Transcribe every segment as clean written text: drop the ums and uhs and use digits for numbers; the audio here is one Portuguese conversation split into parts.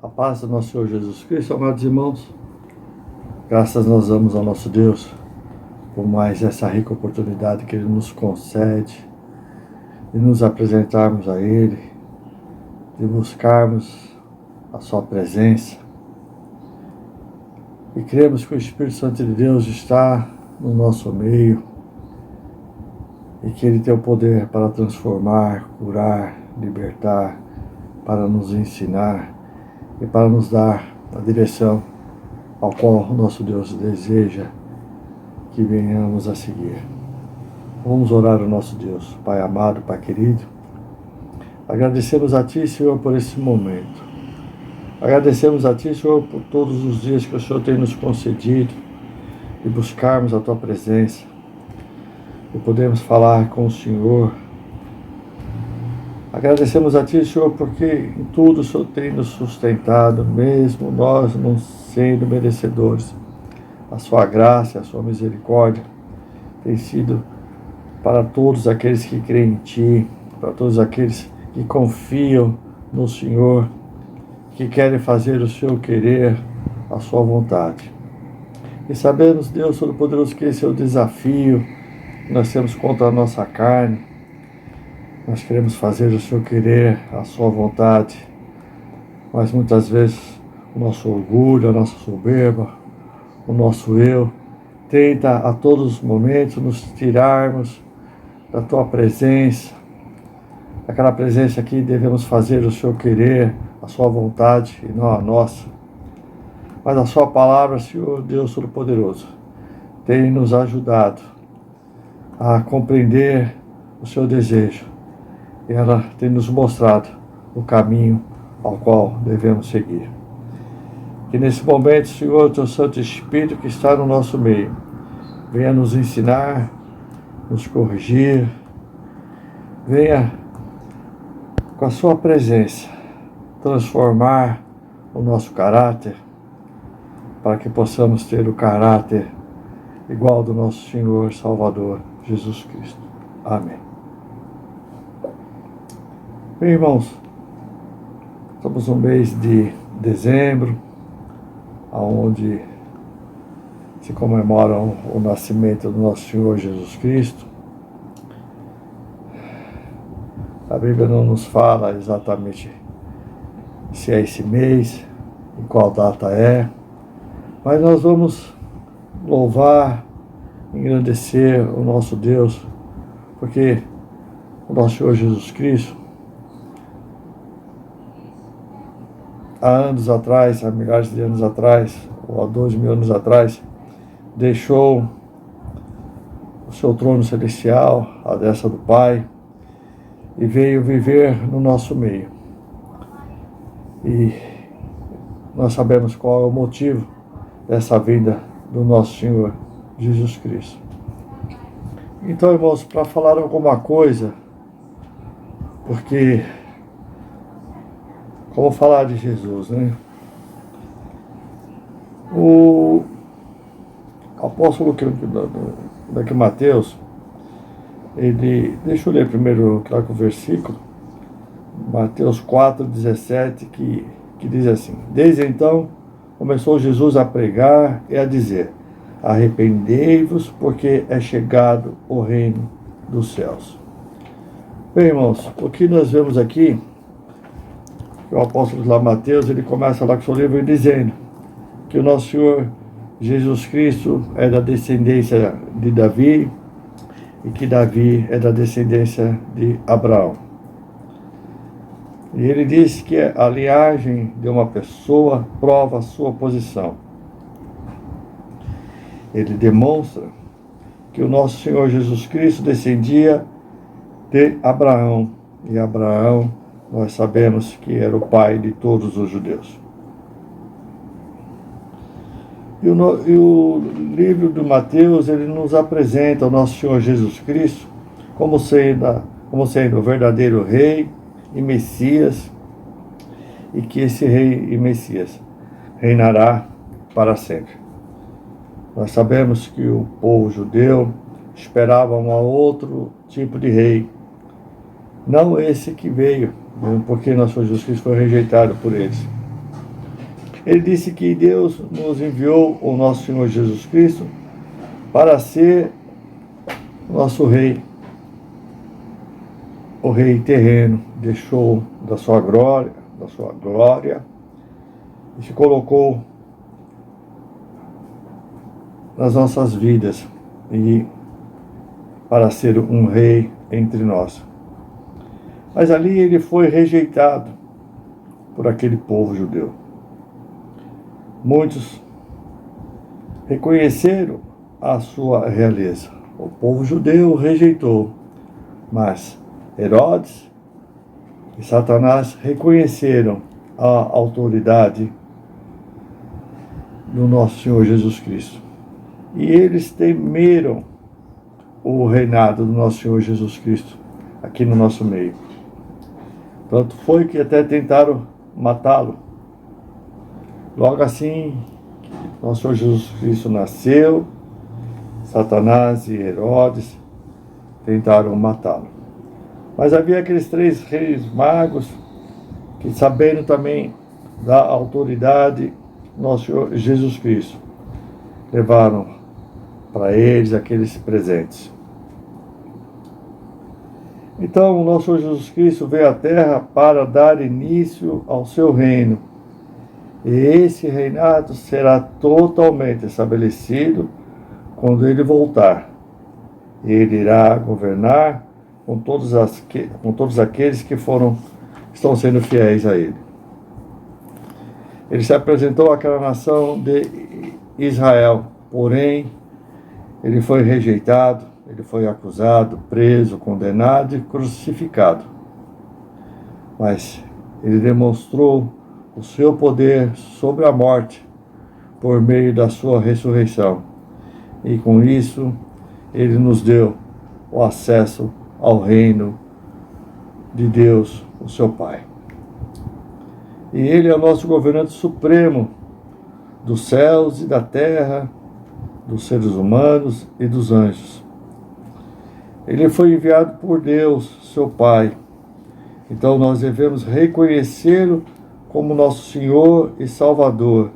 A paz do nosso Senhor Jesus Cristo, amados irmãos. Graças nós damos ao nosso Deus por mais essa rica oportunidade que Ele nos concede de nos apresentarmos a Ele, de buscarmos a Sua presença. E cremos que o Espírito Santo de Deus está no nosso meio e que Ele tem o poder para transformar, curar, libertar, para nos ensinar e para nos dar a direção ao qual o nosso Deus deseja que venhamos a seguir. Vamos orar ao nosso Deus. Pai amado, Pai querido, agradecemos a Ti, Senhor, por esse momento. Agradecemos a Ti, Senhor, por todos os dias que o Senhor tem nos concedido e buscarmos a Tua presença e podemos falar com o Senhor. Agradecemos a Ti, Senhor, porque em tudo o Senhor tem nos sustentado, mesmo nós não sendo merecedores. A Sua graça, a Sua misericórdia tem sido para todos aqueles que creem em Ti, para todos aqueles que confiam no Senhor, que querem fazer o Seu querer, a Sua vontade. E sabemos, Deus Todo-Poderoso, que esse é o desafio que nós temos contra a nossa carne. Nós queremos fazer o Seu querer, a Sua vontade, mas muitas vezes o nosso orgulho, a nossa soberba, o nosso eu, tenta a todos os momentos nos tirarmos da Tua presença, aquela presença que devemos fazer o Seu querer, a Sua vontade e não a nossa. Mas a Sua palavra, Senhor Deus Todo-Poderoso, tem nos ajudado a compreender o Seu desejo. E ela tem nos mostrado o caminho ao qual devemos seguir. Que nesse momento, Senhor, o Teu Santo Espírito que está no nosso meio, venha nos ensinar, nos corrigir, venha com a Sua presença transformar o nosso caráter, para que possamos ter o caráter igual do nosso Senhor Salvador Jesus Cristo. Amém. Bem, irmãos, estamos no mês de dezembro, onde se comemora o nascimento do nosso Senhor Jesus Cristo. A Bíblia não nos fala exatamente se é esse mês, em qual data é, mas nós vamos louvar, engrandecer o nosso Deus, porque o nosso Senhor Jesus Cristo, há anos atrás, há milhares de anos atrás, ou há 2.000 anos atrás, deixou o seu trono celestial, à destra do Pai, e veio viver no nosso meio. E nós sabemos qual é o motivo dessa vinda do nosso Senhor Jesus Cristo. Então, irmãos, para falar alguma coisa, porque como falar de Jesus, né? O apóstolo daqui Mateus, deixa eu ler primeiro o versículo, Mateus 4,17, que diz assim: Desde então começou Jesus a pregar e a dizer: arrependei-vos, porque é chegado o reino dos céus. Bem, irmãos, o que nós vemos aqui, o apóstolo lá Mateus, ele começa lá com o seu livro dizendo que o nosso Senhor Jesus Cristo é da descendência de Davi e que Davi é da descendência de Abraão. E ele diz que a linhagem de uma pessoa prova a sua posição. Ele demonstra que o nosso Senhor Jesus Cristo descendia de Abraão, e Abraão nós sabemos que era o pai de todos os judeus. E o livro de Mateus, ele nos apresenta o nosso Senhor Jesus Cristo como sendo o verdadeiro rei e Messias, e que esse rei e Messias reinará para sempre. Nós sabemos que o povo judeu esperava um outro tipo de rei, não esse que veio, porque nosso Jesus Cristo foi rejeitado por eles. Ele disse que Deus nos enviou o nosso Senhor Jesus Cristo para ser nosso rei, o rei terreno. Deixou da sua glória e se colocou nas nossas vidas e para ser um rei entre nós. Mas ali ele foi rejeitado por aquele povo judeu. Muitos reconheceram a sua realeza. O povo judeu o rejeitou, mas Herodes e Satanás reconheceram a autoridade do nosso Senhor Jesus Cristo. E eles temeram o reinado do nosso Senhor Jesus Cristo aqui no nosso meio. Tanto foi que até tentaram matá-lo. Logo assim, nosso Senhor Jesus Cristo nasceu, Satanás e Herodes tentaram matá-lo. Mas havia aqueles 3 reis magos que, sabendo também da autoridade do nosso Senhor Jesus Cristo, levaram para eles aqueles presentes. Então, o nosso Senhor Jesus Cristo veio à Terra para dar início ao seu reino. E esse reinado será totalmente estabelecido quando ele voltar. Ele irá governar com todos aqueles que estão sendo fiéis a ele. Ele se apresentou àquela nação de Israel, porém, ele foi rejeitado, ele foi acusado, preso, condenado e crucificado. Mas ele demonstrou o seu poder sobre a morte por meio da sua ressurreição. E com isso, ele nos deu o acesso ao reino de Deus, o seu Pai. E ele é o nosso governante supremo dos céus e da terra, dos seres humanos e dos anjos. Ele foi enviado por Deus, seu Pai. Então nós devemos reconhecê-lo como nosso Senhor e Salvador.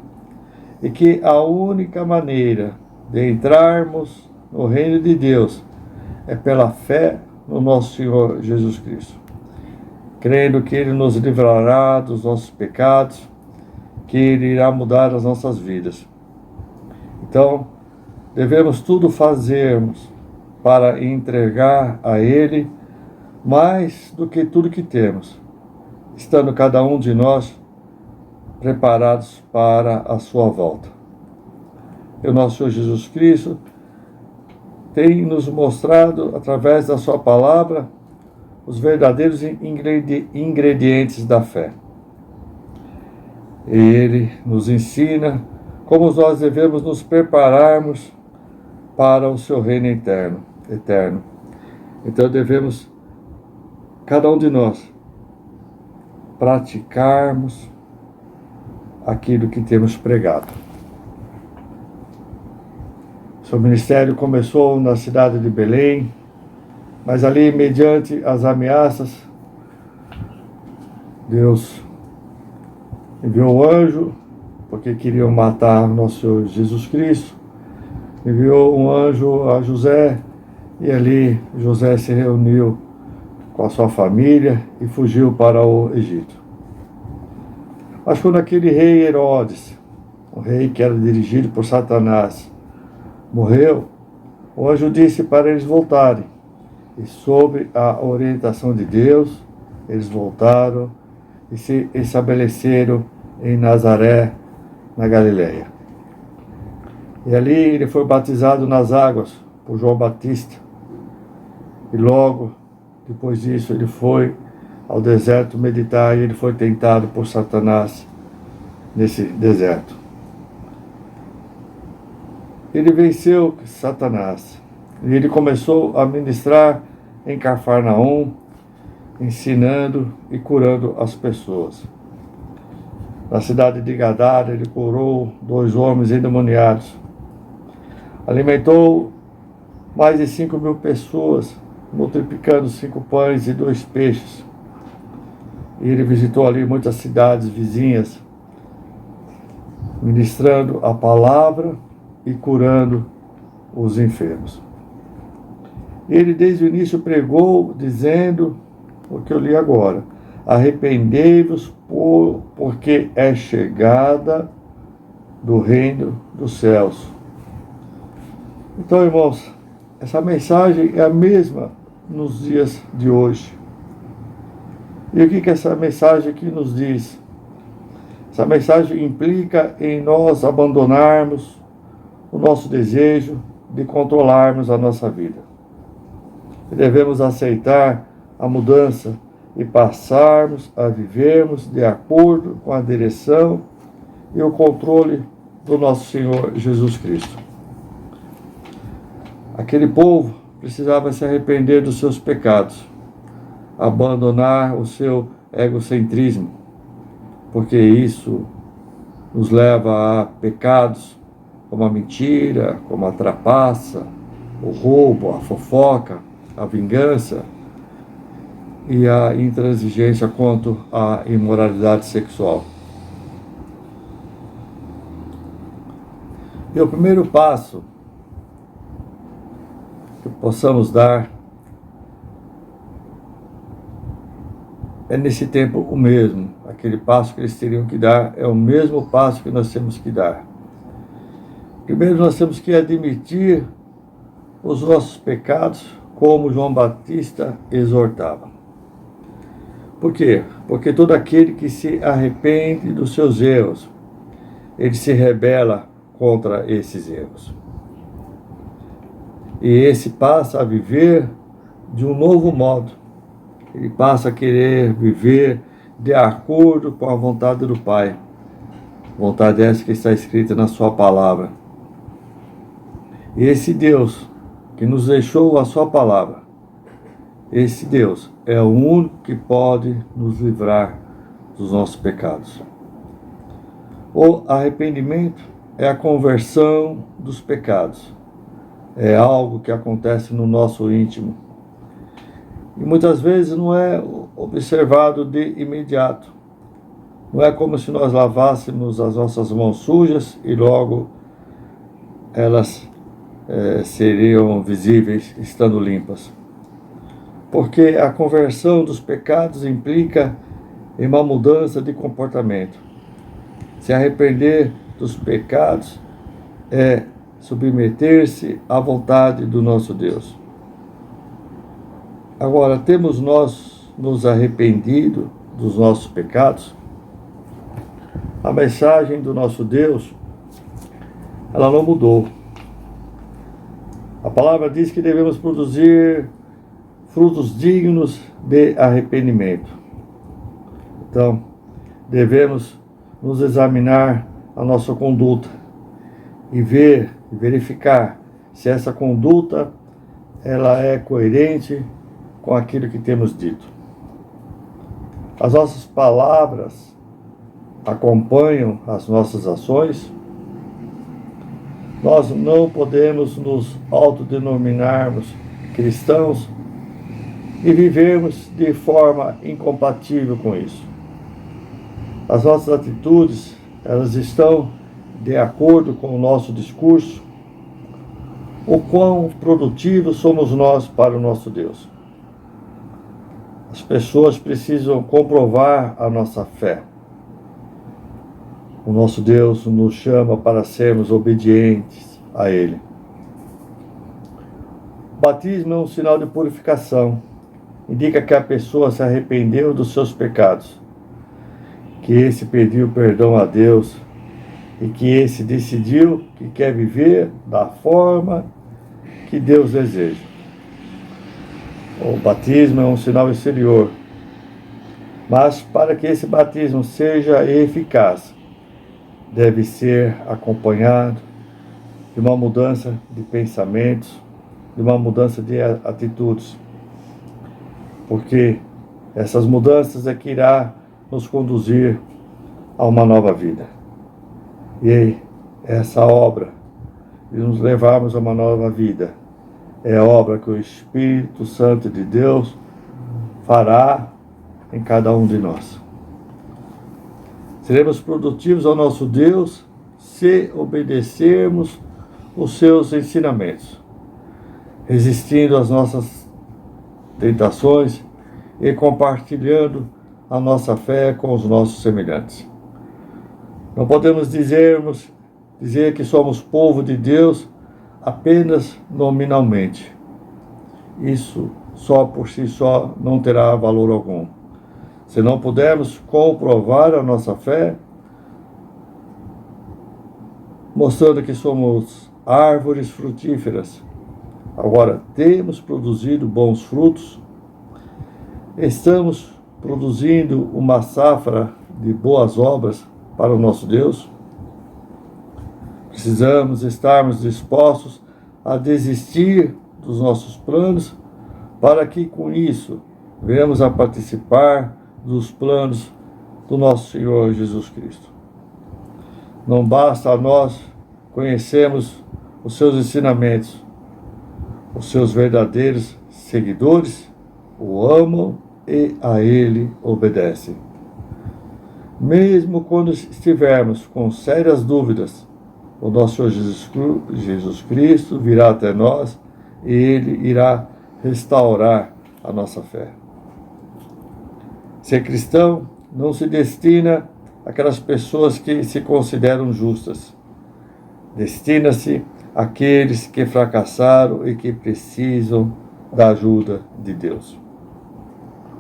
E que a única maneira de entrarmos no reino de Deus é pela fé no nosso Senhor Jesus Cristo, crendo que Ele nos livrará dos nossos pecados, que Ele irá mudar as nossas vidas. Então, devemos tudo fazermos para entregar a Ele mais do que tudo que temos, estando cada um de nós preparados para a sua volta. E o nosso Senhor Jesus Cristo tem nos mostrado, através da sua palavra, os verdadeiros ingredientes da fé. E Ele nos ensina como nós devemos nos prepararmos para o seu reino eterno. Então devemos, cada um de nós, praticarmos aquilo que temos pregado. Seu ministério começou na cidade de Belém, mas ali, mediante as ameaças, Deus enviou o anjo, porque queriam matar nosso Senhor Jesus Cristo. Enviou um anjo a José, e ali José se reuniu com a sua família e fugiu para o Egito. Mas quando aquele rei Herodes, o rei que era dirigido por Satanás, morreu, o anjo disse para eles voltarem. E sob a orientação de Deus, eles voltaram e se estabeleceram em Nazaré, na Galileia. E ali ele foi batizado nas águas por João Batista. E logo depois disso ele foi ao deserto meditar, e ele foi tentado por Satanás nesse deserto. Ele venceu Satanás e ele começou a ministrar em Cafarnaum, ensinando e curando as pessoas. Na cidade de Gadara, ele curou 2 homens endemoniados. Alimentou mais de 5.000 pessoas, multiplicando 5 pães e 2 peixes. E ele visitou ali muitas cidades vizinhas. ministrando a palavra e curando os enfermos. Ele desde o início pregou dizendo o que eu li agora: arrependei-vos porque é chegada do reino dos céus. Então, irmãos, essa mensagem é a mesma nos dias de hoje. E o que essa mensagem aqui nos diz? Essa mensagem implica em nós abandonarmos o nosso desejo de controlarmos a nossa vida. E devemos aceitar a mudança e passarmos a vivermos de acordo com a direção e o controle do nosso Senhor Jesus Cristo. Aquele povo precisava se arrepender dos seus pecados, abandonar o seu egocentrismo, porque isso nos leva a pecados como a mentira, como a trapaça, o roubo, a fofoca, a vingança e a intransigência quanto à imoralidade sexual. E o primeiro passo que possamos dar é nesse tempo o mesmo. Aquele passo que eles teriam que dar é o mesmo passo que nós temos que dar. Primeiro nós temos que admitir os nossos pecados, como João Batista exortava. Por quê? Porque todo aquele que se arrepende dos seus erros, ele se rebela contra esses erros. E esse passa a viver de um novo modo. Ele passa a querer viver de acordo com a vontade do Pai. Vontade essa que está escrita na sua palavra. E esse Deus que nos deixou a sua palavra, esse Deus é o único que pode nos livrar dos nossos pecados. O arrependimento é a conversão dos pecados. É algo que acontece no nosso íntimo. E muitas vezes não é observado de imediato. Não é como se nós lavássemos as nossas mãos sujas e logo elas seriam visíveis estando limpas. Porque a conversão dos pecados implica em uma mudança de comportamento. Se arrepender dos pecados é submeter-se à vontade do nosso Deus. Agora, temos nós nos arrependido dos nossos pecados? A mensagem do nosso Deus, ela não mudou. A palavra diz que devemos produzir frutos dignos de arrependimento. Então, devemos nos examinar a nossa conduta e verificar se essa conduta ela é coerente com aquilo que temos dito. As nossas palavras acompanham as nossas ações. Nós não podemos nos autodenominarmos cristãos e vivermos de forma incompatível com isso. As nossas atitudes, elas estão de acordo com o nosso discurso. O quão produtivos somos nós para o nosso Deus. As pessoas precisam comprovar a nossa fé. O nosso Deus nos chama para sermos obedientes a Ele. O batismo é um sinal de purificação. Indica que a pessoa se arrependeu dos seus pecados, que esse pediu perdão a Deus e que esse decidiu que quer viver da forma que Deus deseja. O batismo é um sinal exterior, mas para que esse batismo seja eficaz, deve ser acompanhado de uma mudança de pensamentos, de uma mudança de atitudes, porque essas mudanças é que irá nos conduzir a uma nova vida. E essa obra de nos levarmos a uma nova vida é a obra que o Espírito Santo de Deus fará em cada um de nós. Seremos produtivos ao nosso Deus se obedecermos os seus ensinamentos, resistindo às nossas tentações e compartilhando a nossa fé com os nossos semelhantes. Não podemos dizer que somos povo de Deus apenas nominalmente. Isso só por si só não terá valor algum. Se não pudermos comprovar a nossa fé, mostrando que somos árvores frutíferas, agora temos produzido bons frutos, estamos produzindo uma safra de boas obras para o nosso Deus, precisamos estarmos dispostos a desistir dos nossos planos para que com isso venhamos a participar dos planos do nosso Senhor Jesus Cristo. Não basta a nós conhecermos os seus ensinamentos, os seus verdadeiros seguidores o amam e a ele obedecem. Mesmo quando estivermos com sérias dúvidas, o nosso Senhor Jesus Cristo virá até nós e ele irá restaurar a nossa fé. Ser cristão não se destina àquelas pessoas que se consideram justas. Destina-se àqueles que fracassaram e que precisam da ajuda de Deus.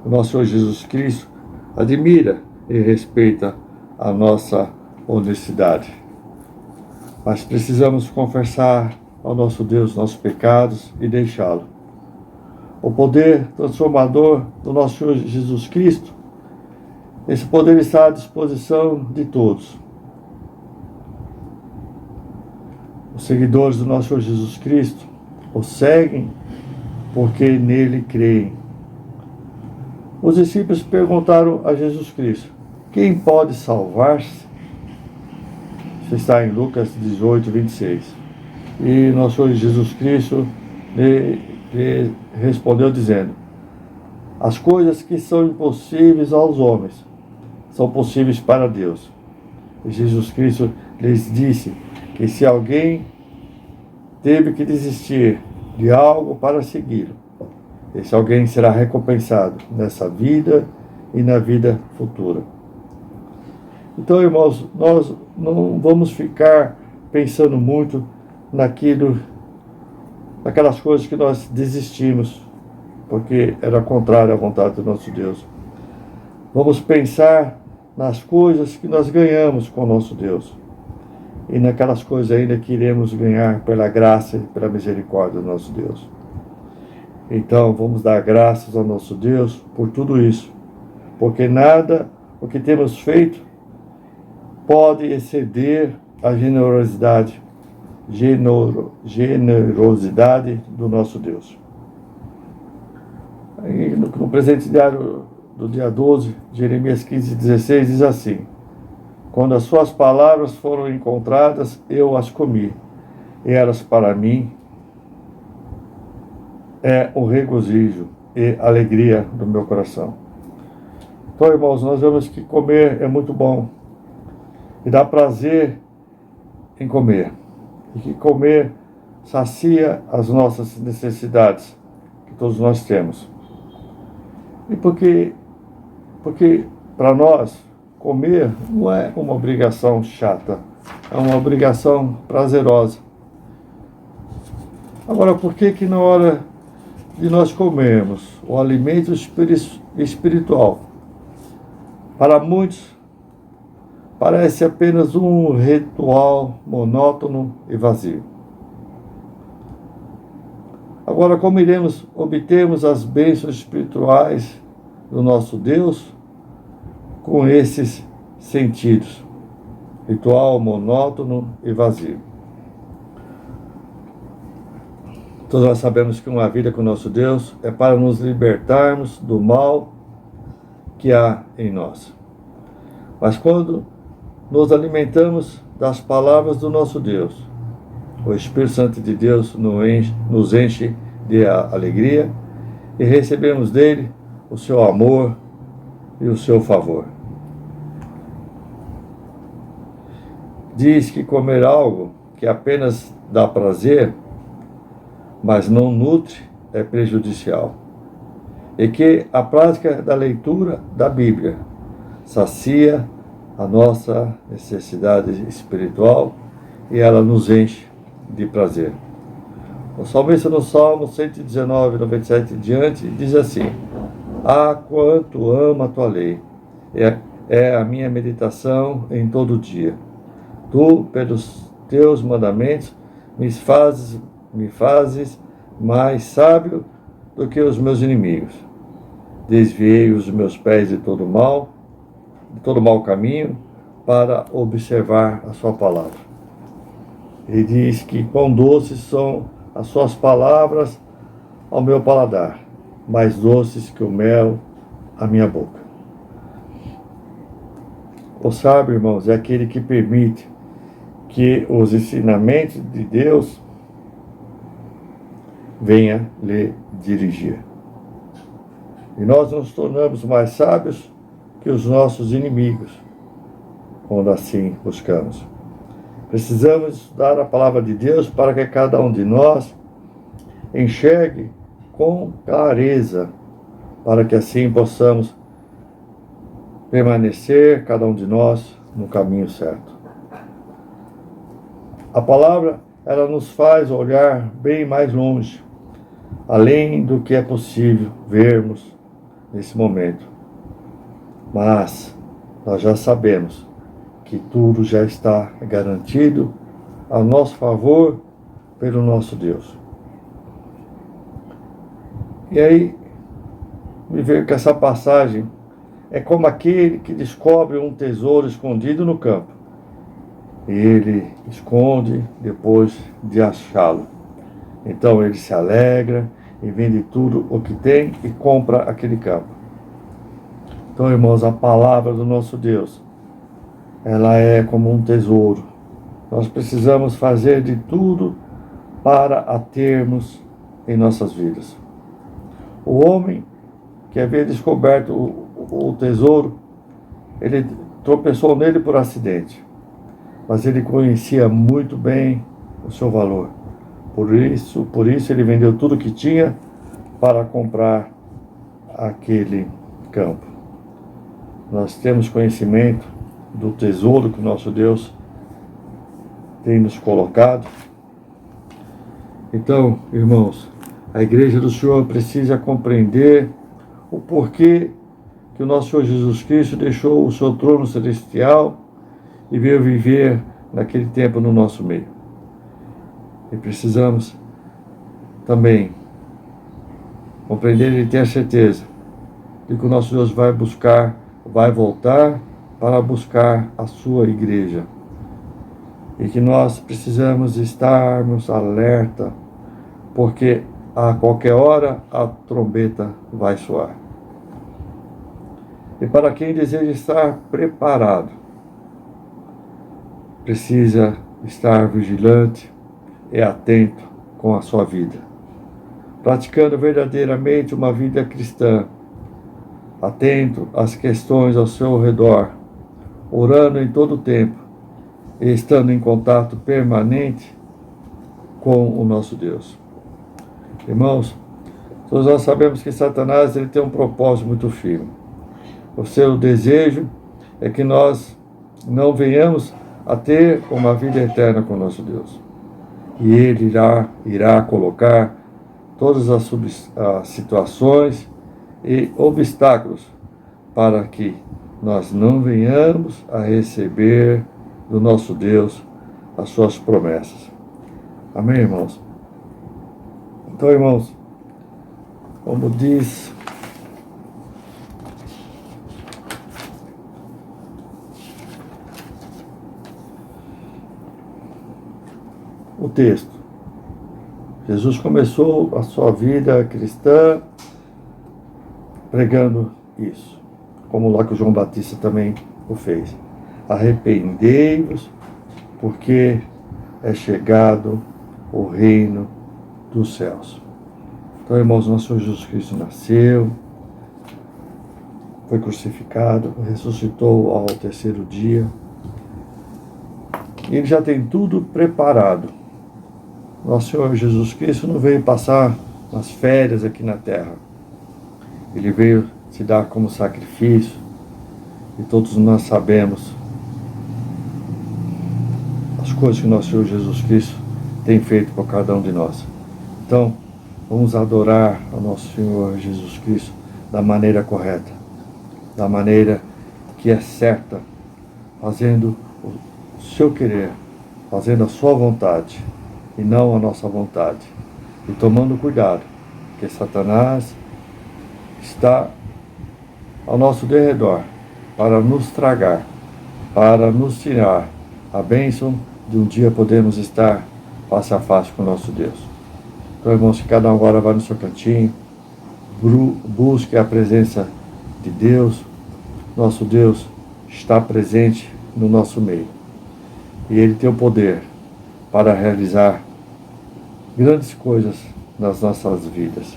O nosso Senhor Jesus Cristo admira e respeita a nossa honestidade. Mas precisamos confessar ao nosso Deus nossos pecados e deixá-lo. O poder transformador do nosso Senhor Jesus Cristo, esse poder está à disposição de todos. Os seguidores do nosso Senhor Jesus Cristo o seguem porque nele creem. Os discípulos perguntaram a Jesus Cristo: quem pode salvar-se? Isso está em Lucas 18, 26. E nosso Senhor Jesus Cristo lhe respondeu dizendo: as coisas que são impossíveis aos homens são possíveis para Deus. E Jesus Cristo lhes disse que se alguém teve que desistir de algo para segui-lo, esse alguém será recompensado nessa vida e na vida futura. Então, irmãos, nós não vamos ficar pensando muito naquelas coisas que nós desistimos, porque era contrário à vontade do nosso Deus. Vamos pensar nas coisas que nós ganhamos com o nosso Deus e naquelas coisas ainda que iremos ganhar pela graça e pela misericórdia do nosso Deus. Então, vamos dar graças ao nosso Deus por tudo isso, porque nada o que temos feito pode exceder a generosidade do nosso Deus. No presente diário do dia 12, Jeremias 15, 16, diz assim: quando as suas palavras foram encontradas, eu as comi, e elas para mim é o regozijo e alegria do meu coração. Então, irmãos, nós vemos que comer é muito bom, e dá prazer em comer, e que comer sacia as nossas necessidades que todos nós temos. E porque para nós comer não é uma obrigação chata, é uma obrigação prazerosa. Agora, por que na hora de nós comermos o alimento espiritual, para muitos parece apenas um ritual monótono e vazio? Agora, como iremos obtermos as bênçãos espirituais do nosso Deus com esses sentidos? Ritual, monótono e vazio. Todos nós sabemos que uma vida com o nosso Deus é para nos libertarmos do mal que há em nós. Mas quando nos alimentamos das palavras do nosso Deus, o Espírito Santo de Deus nos enche de alegria e recebemos dele o seu amor e o seu favor. diz que comer algo que apenas dá prazer, mas não nutre, é prejudicial. E que a prática da leitura da Bíblia sacia a nossa necessidade espiritual e ela nos enche de prazer. O salmista no Salmo 119, 97 e diante, diz assim: Ah, quanto amo a tua lei! É a minha meditação em todo dia. Tu, pelos teus mandamentos, me fazes mais sábio do que os meus inimigos. Desviei os meus pés de todo mau caminho, para observar a sua palavra. Ele diz que quão doces são as suas palavras ao meu paladar, mais doces que o mel à minha boca. O sábio, irmãos, é aquele que permite que os ensinamentos de Deus venha lhe dirigir. E nós nos tornamos mais sábios que os nossos inimigos, quando assim buscamos. Precisamos estudar a palavra de Deus para que cada um de nós enxergue com clareza, para que assim possamos permanecer, cada um de nós, no caminho certo. A palavra, ela nos faz olhar bem mais longe, além do que é possível vermos nesse momento. Mas nós já sabemos que tudo já está garantido a nosso favor pelo nosso Deus. E aí, me veio que essa passagem é como aquele que descobre um tesouro escondido no campo. E ele esconde depois de achá-lo. Então ele se alegra e vende tudo o que tem e compra aquele campo. Então, irmãos, a palavra do nosso Deus, ela é como um tesouro. Nós precisamos fazer de tudo para a termos em nossas vidas. O homem que havia descoberto o tesouro, ele tropeçou nele por acidente, mas ele conhecia muito bem o seu valor. Por isso ele vendeu tudo que tinha para comprar aquele campo. Nós temos conhecimento do tesouro que o nosso Deus tem nos colocado. Então, irmãos, a igreja do Senhor precisa compreender o porquê que o nosso Senhor Jesus Cristo deixou o seu trono celestial e veio viver naquele tempo no nosso meio. E precisamos também compreender e ter a certeza de que o nosso Deus vai voltar para buscar a sua igreja. E que nós precisamos estarmos alerta, porque a qualquer hora a trombeta vai soar. E para quem deseja estar preparado, precisa estar vigilante e atento com a sua vida, praticando verdadeiramente uma vida cristã, atento às questões ao seu redor, orando em todo o tempo e estando em contato permanente com o nosso Deus. Irmãos, todos nós sabemos que Satanás ele tem um propósito muito firme. O seu desejo é que nós não venhamos a ter uma vida eterna com o nosso Deus. E ele irá colocar todas as situações e obstáculos para que nós não venhamos a receber do nosso Deus as suas promessas. Amém, irmãos? Então, irmãos, como diz o texto, Jesus começou a sua vida cristã pregando isso, como lá que o João Batista também o fez. Arrependei-vos, porque é chegado o reino dos céus. Então, irmãos, nosso Senhor Jesus Cristo nasceu, foi crucificado, ressuscitou ao terceiro dia, Ele já tem tudo preparado. Nosso Senhor Jesus Cristo não veio passar umas férias aqui na terra. Ele veio se dar como sacrifício. E todos nós sabemos as coisas que nosso Senhor Jesus Cristo tem feito por cada um de nós. Então, vamos adorar ao nosso Senhor Jesus Cristo da maneira correta, da maneira que é certa, fazendo o seu querer, fazendo a sua vontade e não a nossa vontade. E tomando cuidado, porque Satanás está ao nosso derredor para nos tragar, para nos tirar a bênção de um dia podermos estar face a face com o nosso Deus. Então, irmãos, que cada um agora vai no seu cantinho, busque a presença de Deus. Nosso Deus está presente no nosso meio. E Ele tem o poder para realizar grandes coisas nas nossas vidas.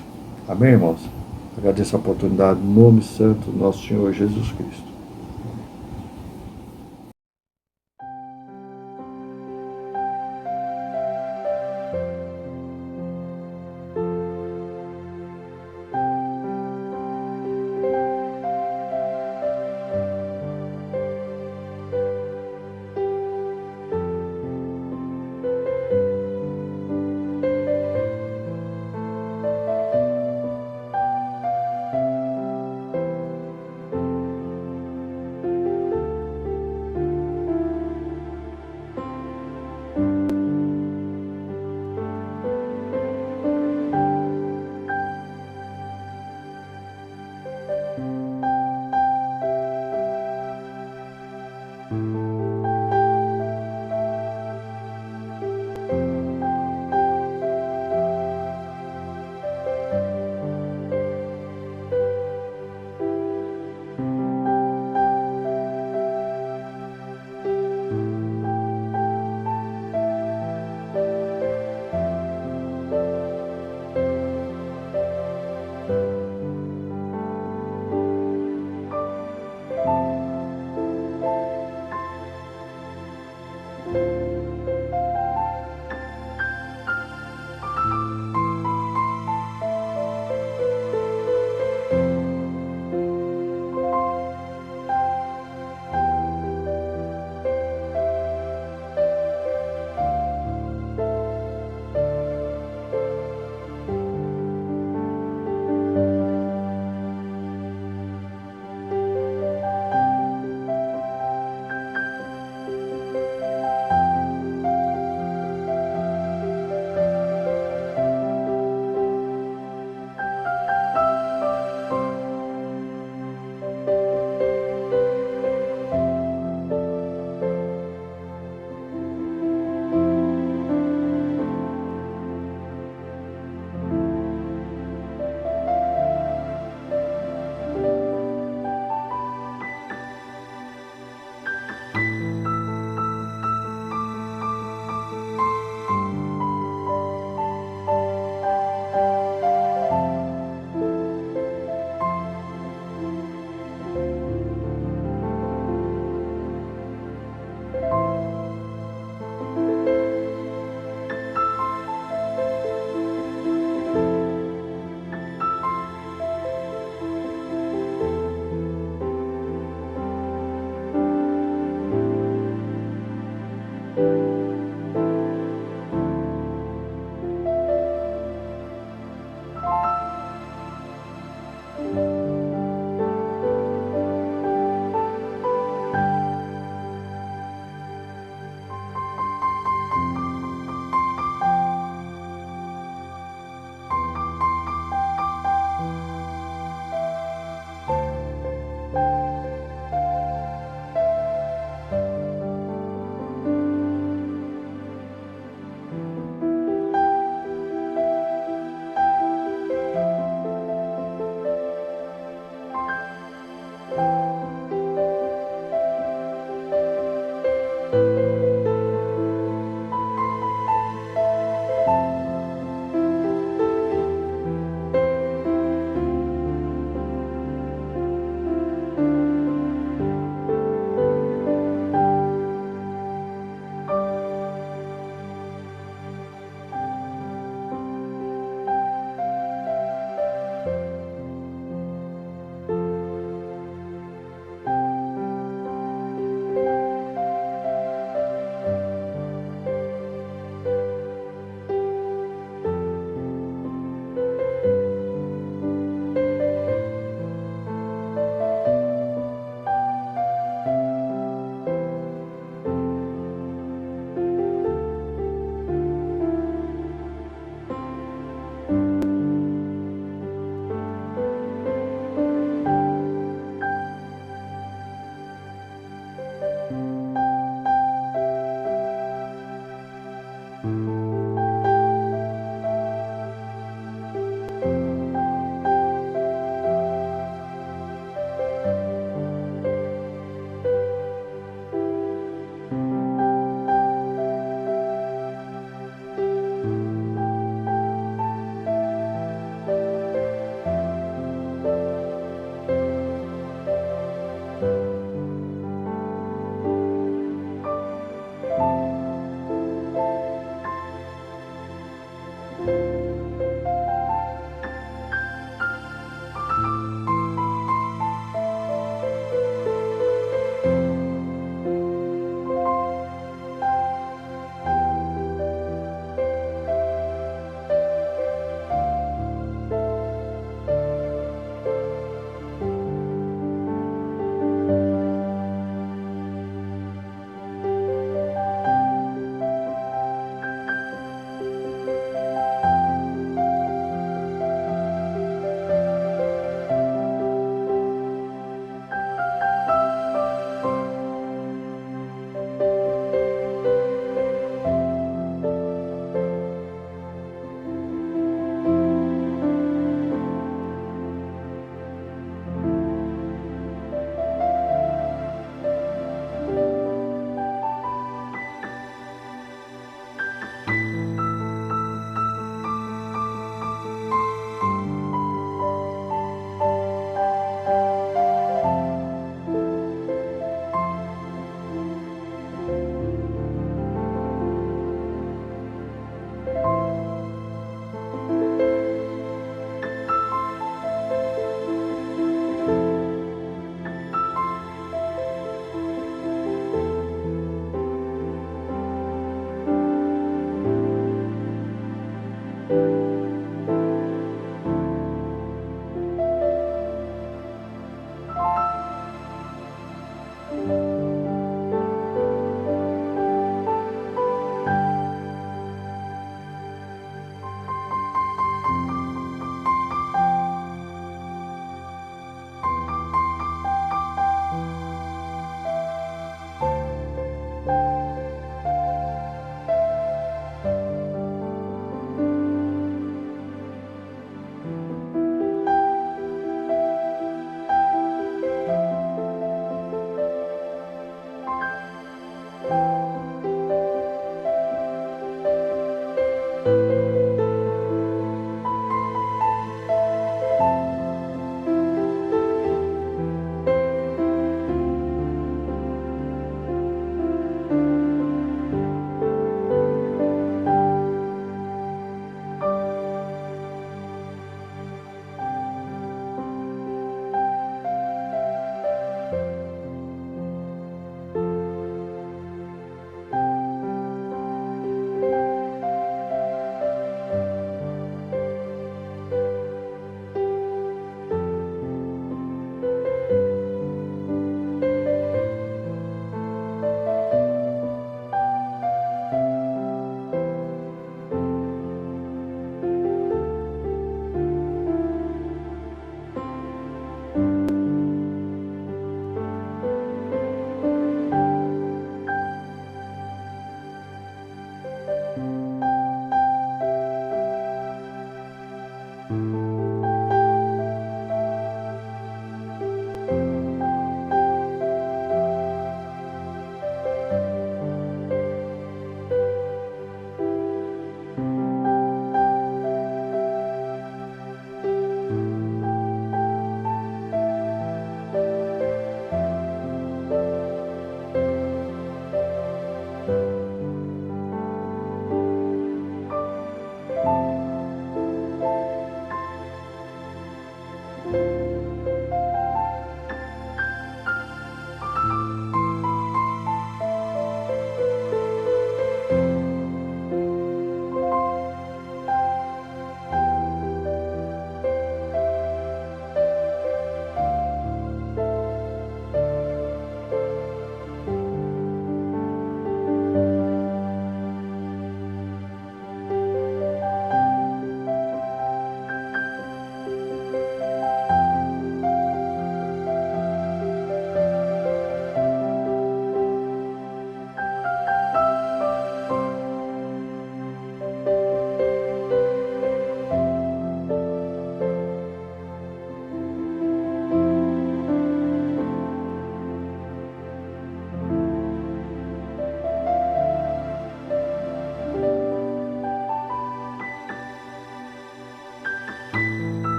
Amém, irmãos? Agradeço a oportunidade no nome santo do nosso Senhor Jesus Cristo.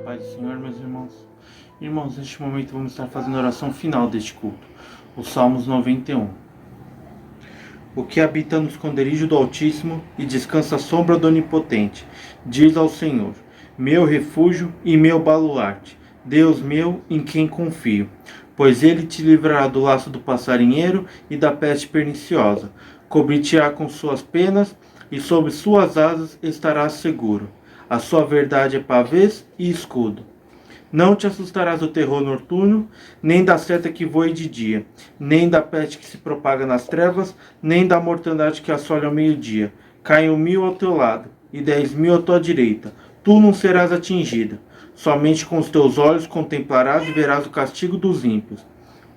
Paz do Senhor, meus irmãos. Irmãos, neste momento vamos estar fazendo a oração final deste culto, os Salmos 91. O que habita no esconderijo do Altíssimo e descansa à sombra do Onipotente, diz ao Senhor, meu refúgio e meu baluarte, Deus meu em quem confio. Pois ele te livrará do laço do passarinheiro e da peste perniciosa, cobrir-te-á com suas penas e sob suas asas estarás seguro. A sua verdade é pavês e escudo. Não te assustarás do terror noturno, nem da seta que voe de dia, nem da peste que se propaga nas trevas, nem da mortandade que assola ao meio-dia. Caiam 1000 ao teu lado, e 10.000 à tua direita. Tu não serás atingida. Somente com os teus olhos contemplarás e verás o castigo dos ímpios.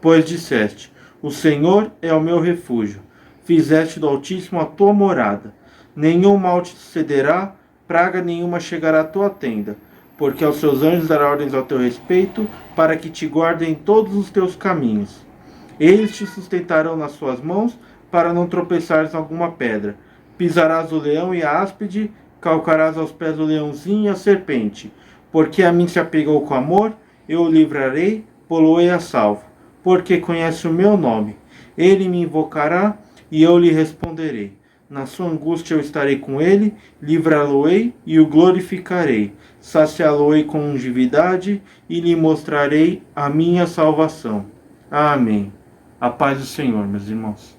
Pois disseste, o Senhor é o meu refúgio. Fizeste do Altíssimo a tua morada. Nenhum mal te sucederá, praga nenhuma chegará à tua tenda, porque aos seus anjos dará ordens ao teu respeito, para que te guardem em todos os teus caminhos. Eles te sustentarão nas suas mãos, para não tropeçares em alguma pedra. Pisarás o leão e a áspide, calcarás aos pés o leãozinho e a serpente. Porque a mim se apegou com amor, eu o livrarei, pô-lo-ei a salvo. Porque conhece o meu nome. Ele me invocará, e eu lhe responderei. Na sua angústia eu estarei com ele, livrá-lo-ei e o glorificarei. Saciá-lo-ei com longevidade e lhe mostrarei a minha salvação. Amém. A paz do Senhor, meus irmãos.